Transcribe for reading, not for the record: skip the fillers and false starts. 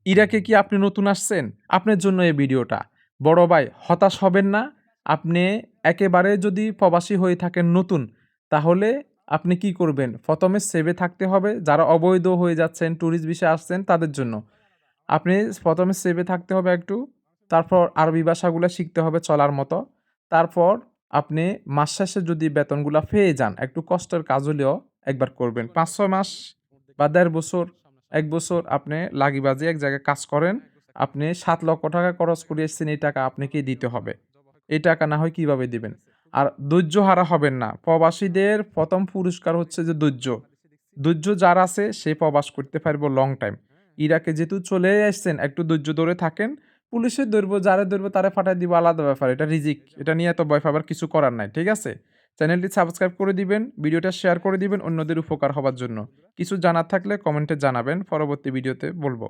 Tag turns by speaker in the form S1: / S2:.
S1: ইরাকে কি আপনি নতুন আসছেন? আপনার জন্য এই ভিডিওটা। বড় ভাই হতাশ হবেন না। আপনি একেবারে যদি প্রবাসী হয়ে থাকেন নতুন, তাহলে আপনি কি করবেন? ১ম এ সেভে থাকতে হবে। যারা অবৈধ হয়ে যাচ্ছেন, টুরিস্ট ভিসায় আসছেন তাদের জন্য। আপনি ১ম এ সেভে থাকতে হবে একটু। তারপর আরবি ভাষাগুলা শিখতে হবে চলার মতো। তারপর আপনি মাস শেষে যদি বেতনগুলা পেয়ে যান, একটু কষ্টের কাজ হলেও একবার করবেন। ৫-৬ মাস বা ১.৫ বছর, ১ বছর আপনি লাগিবাজি এক জায়গায় কাজ করেন। আপনি ৳৭,০০,০০০ খরচ করে এসছেন, এই টাকা আপনাকেই দিতে হবে। এই টাকা না হয় কিভাবে দিবেন? আর ধৈর্য হারা হবেন না। প্রবাসীদের ১ম পুরস্কার হচ্ছে যে ধৈর্য। ধৈর্য যার আছে সে প্রবাস করতে পারবো লং টাইম। ইরাকে যেহেতু চলেই আসছেন একটু ধৈর্য ধরে থাকেন। পুলিশে ধরবো, যারে ধরবো তারে ফাটায় দিব আলাদা ব্যাপার। এটা রিজিক। এটা নিয়ে এত ভয় পাবার কিছু করার নাই। ঠিক আছে? চ্যানেলটি সাবস্ক্রাইব করে দিবেন, ভিডিওটা শেয়ার করে দিবেন অন্যদের উপকার হবার জন্য। কিছু জানার থাকলে কমেন্টে জানাবেন। পরবর্তী ভিডিওতে বলব।